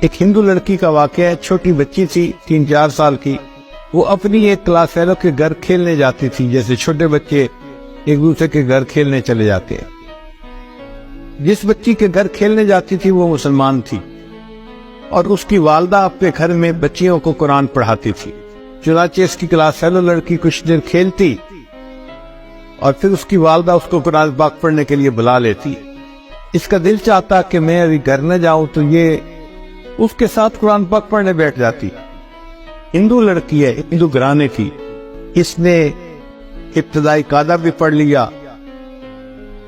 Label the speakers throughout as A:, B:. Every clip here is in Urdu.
A: ایک ہندو لڑکی کا واقعہ ہے، چھوٹی بچی تھی 3-4 سال کی، وہ اپنی ایک کلاس فیلو کے گھر کھیلنے جاتی تھی، جیسے چھوٹے بچے ایک دوسرے کے گھر کھیلنے چلے جاتے ہیں۔ جس بچی کے گھر کھیلنے جاتی تھی وہ مسلمان تھی، اور اس کی والدہ اپنے گھر میں بچیوں کو قرآن پڑھاتی تھی۔ چنانچہ اس کی کلاس فیلو لڑکی کچھ دیر کھیلتی اور پھر اس کی والدہ اس کو قرآن پاک پڑھنے کے لیے بلا لیتی۔ اس کا دل چاہتا کہ میں ابھی گھر نہ جاؤں، تو یہ اس کے ساتھ قرآن پاک پڑھنے بیٹھ جاتی۔ ہندو لڑکی ہے، ہندو گھرانے کی، اس نے ابتدائی قاعدہ بھی پڑھ لیا،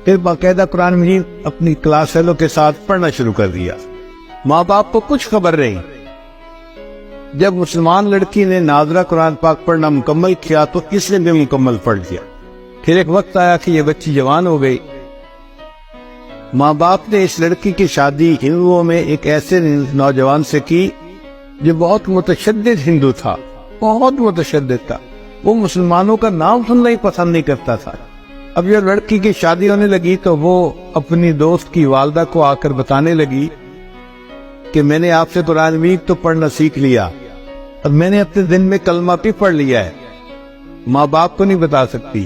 A: پھر باقاعدہ قرآن مجید اپنی کلاس فیلو کے ساتھ پڑھنا شروع کر دیا۔ ماں باپ کو کچھ خبر نہیں۔ جب مسلمان لڑکی نے ناظرہ قرآن پاک پڑھنا مکمل کیا تو اس نے بھی مکمل پڑھ لیا۔ پھر ایک وقت آیا کہ یہ بچی جوان ہو گئی۔ ماں باپ نے اس لڑکی کی شادی ہندوؤں میں ایک ایسے نوجوان سے کی جو بہت متشدد ہندو تھا، بہت متشدد تھا، وہ مسلمانوں کا نام سننا ہی پسند نہیں کرتا تھا۔ اب جب لڑکی کی شادی ہونے لگی تو وہ اپنی دوست کی والدہ کو آ کر بتانے لگی کہ میں نے آپ سے قرآن مجید تو پڑھنا سیکھ لیا اور میں نے اپنے دن میں کلمہ بھی پڑھ لیا ہے، ماں باپ کو نہیں بتا سکتی،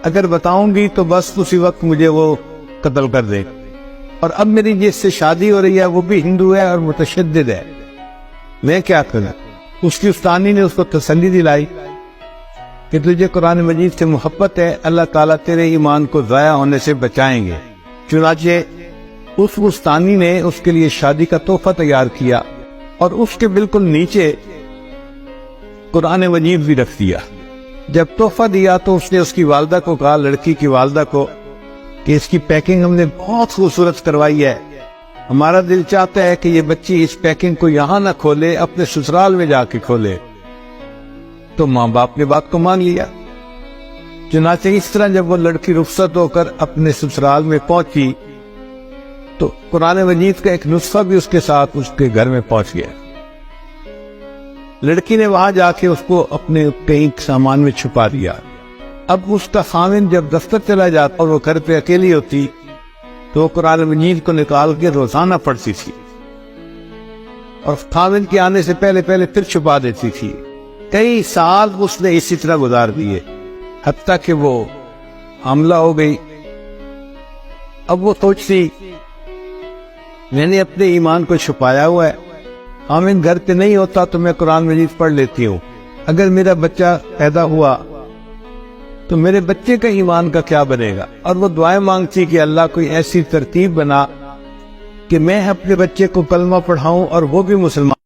A: اگر بتاؤں گی تو بس اسی وقت مجھے وہ قتل کر دے، اور اب میری جس سے شادی ہو رہی ہے وہ بھی ہندو ہے اور متشدد ہے، میں کیا کروں؟ اس کی استانی نے اس کو تسلی دلائی کہ تجھے قرآن مجید سے محبت ہے، اللہ تعالیٰ تیرے ایمان کو ضائع ہونے سے بچائیں گے۔ چنانچہ اس استانی نے اس کے لیے شادی کا تحفہ تیار کیا اور اس کے بالکل نیچے قرآن مجید بھی رکھ دیا۔ جب تحفہ دیا تو اس نے اس کی والدہ کو کہا، لڑکی کی والدہ کو، کہ اس کی پیکنگ ہم نے بہت خوبصورت کروائی ہے، ہمارا دل چاہتا ہے کہ یہ بچی اس پیکنگ کو یہاں نہ کھولے، اپنے سسرال میں جا کے کھولے۔ تو ماں باپ نے بات کو مان لیا۔ چنانچہ اس طرح جب وہ لڑکی رخصت ہو کر اپنے سسرال میں پہنچی تو قرآن مجید کا ایک نسخہ بھی اس کے ساتھ اس کے گھر میں پہنچ گیا۔ لڑکی نے وہاں جا کے اس کو اپنے کئی سامان میں چھپا دیا۔ اب اس کا خاوند جب دفتر چلا جاتا اور وہ گھر پہ اکیلی ہوتی تو وہ قرآن مجید کو نکال کے روزانہ پڑھتی تھی، اور خاوند کے آنے سے پہلے پھر چھپا دیتی تھی۔ کئی سال اس نے اسی طرح گزار دیے، حتیٰ کہ وہ حاملہ ہو گئی۔ اب وہ سوچتی میں نے اپنے ایمان کو چھپایا ہوا ہے، خاوند گھر پہ نہیں ہوتا تو میں قرآن مجید پڑھ لیتی ہوں، اگر میرا بچہ پیدا ہوا تو میرے بچے کا ایمان کا کیا بنے گا؟ اور وہ دعائیں مانگتی کہ اللہ کوئی ایسی ترتیب بنا کہ میں اپنے بچے کو کلمہ پڑھاؤں اور وہ بھی مسلمان